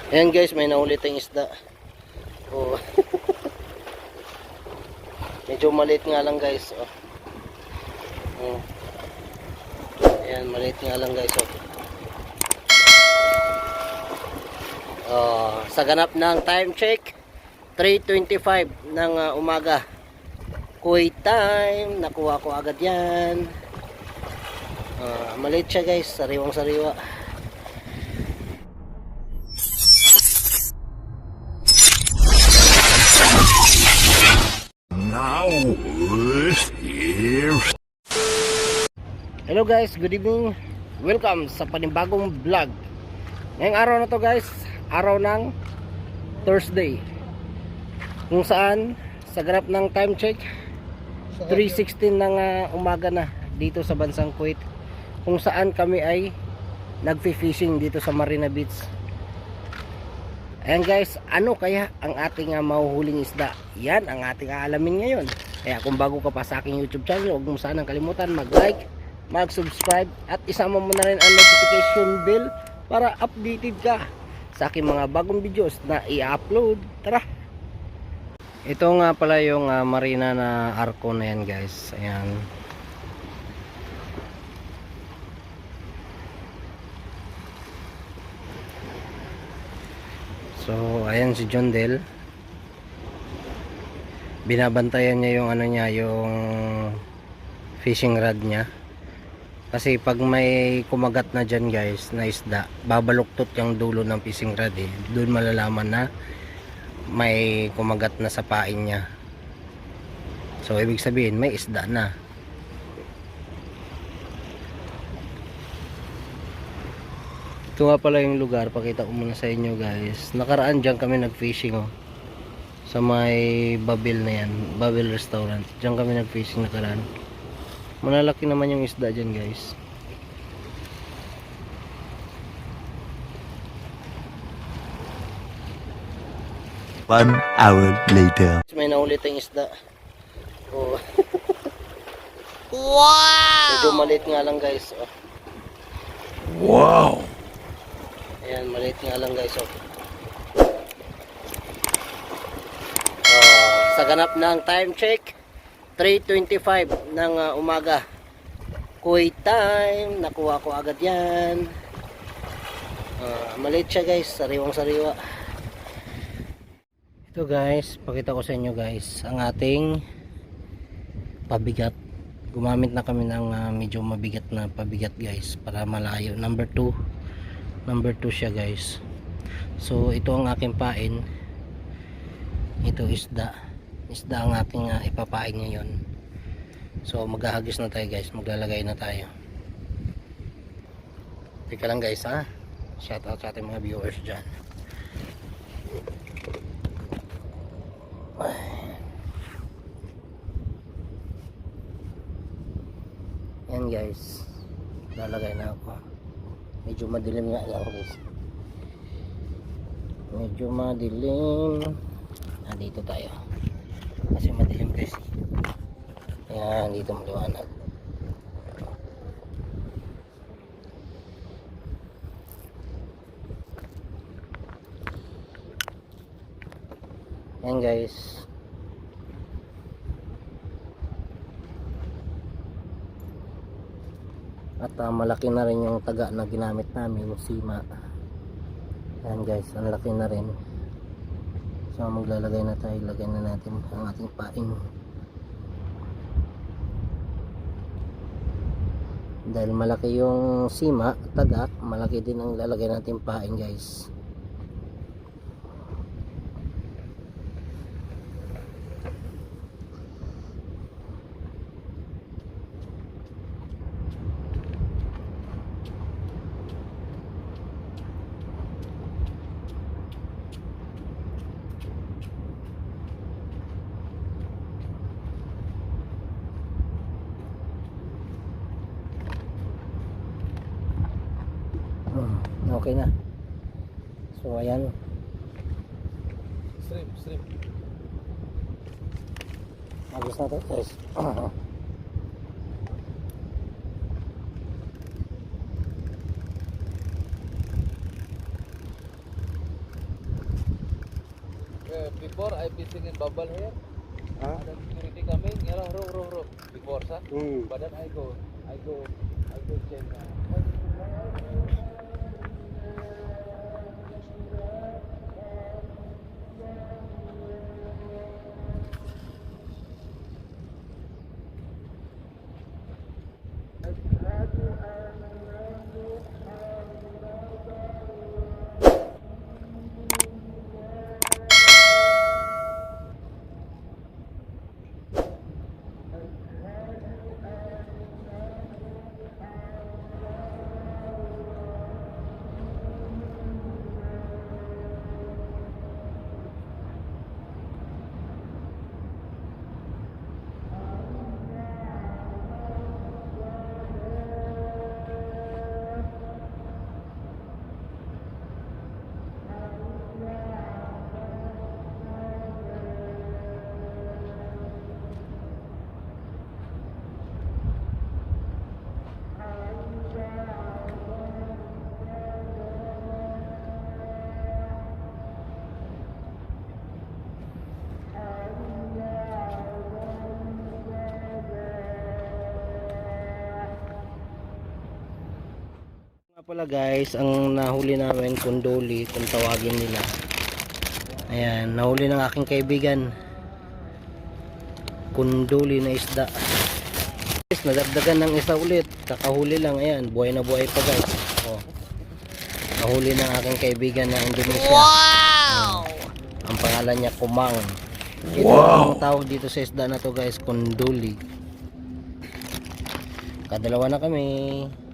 Ayan guys, may naulit ang isda. Oh. Medyo maliit nga lang guys. Oh. Oh. Ayan, maliit nga lang guys. Oh. Oh, sa ganap ng time check 3:25 ng umaga. Kuwait time. Nakuha ko agad yan. Maliit siya guys, sariwang sariwa. Now, here's... Hello guys, good evening. Welcome sa panibagong vlog. Ngayong araw na to guys, araw ng Thursday, kung saan sa ganap ng time check 3:16 ng umaga na dito sa bansang Kuwait, kung saan kami ay nagfi-fishing dito sa Marina Beach. Ayan guys, ano kaya ang ating mahuhuling isda? Yan ang ating aalamin ngayon. Kaya kung bago ka pa sa aking YouTube channel, huwag mo sanang kalimutan mag-like, mag-subscribe at isama mo na rin ang notification bell para updated ka sa aking mga bagong videos na i-upload. Tara! Ito nga pala yung marina na arko na yan guys. Ayan. So ayan si John Del. Binabantayan niya yung yung fishing rod niya. Kasi pag may kumagat na dyan guys na isda, babaluktot yung dulo ng fishing rod eh. Doon malalaman na may kumagat na sa pain niya. So ibig sabihin may isda na. Ito nga pala yung lugar, pakita ko muna sa inyo guys. Nakaraan dyan kami nag-fishing sa may Babel na yan, Babel Restaurant. Dyan kami nag-fishing nakaraan. Malalaki naman yung isda dyan guys. One hour later. May naulit ang isda. Oh. Wow! Medyo maliit nga lang guys. Oh. Wow! Ayan, maliit nga lang guys. Oh. Sa ganap ng time check 3:25 ng umaga. Kuwait time. Nakuha ko agad yan. Maliit siya guys, sariwang sariwa. Ito guys, pakita ko sa inyo guys ang ating pabigat. Gumamit na kami ng medyo mabigat na pabigat guys para malayo. Number 2 siya guys. So ito ang aking pain. Ito isda ang aking ipapain ngayon. So maghahagis na tayo guys, maglalagay na tayo. Teka lang guys ha, shout out sa ating mga viewers dyan. Yan guys, lalagay na ako. Medyo madilim nga lang guys, medyo madilim. Dito tayo kasi madilim guys. Yan, dito maliwanag. Yan guys, at malaki na rin yung taga na ginamit namin, yung sima. Yan guys, ang laki na rin. So maglalagay na tayo, lagay na natin ang ating paing. Dahil malaki yung sima, taga, malaki din ang lalagay natin paing guys. Okay na. So ayan. Shrimp. Agos na to guys. Before I fishing in bubble here, ada security coming, ya row. Before sa, but then I go check. Nga pala guys, ang nahuli namin kunduli kung tawagin nila. Ayan, nahuli ng aking kaibigan. Kunduli na isda. Guys, nadagdagan ng isa ulit. Kakahuli lang, ayan, buhay na buhay pa guys. Oh. Nahuli ng aking kaibigan na Indonesia. Wow! Ang pangalan niya Kumang. Ito ang tawag dito sa isda na to guys, kunduli. Kadalawa na kami.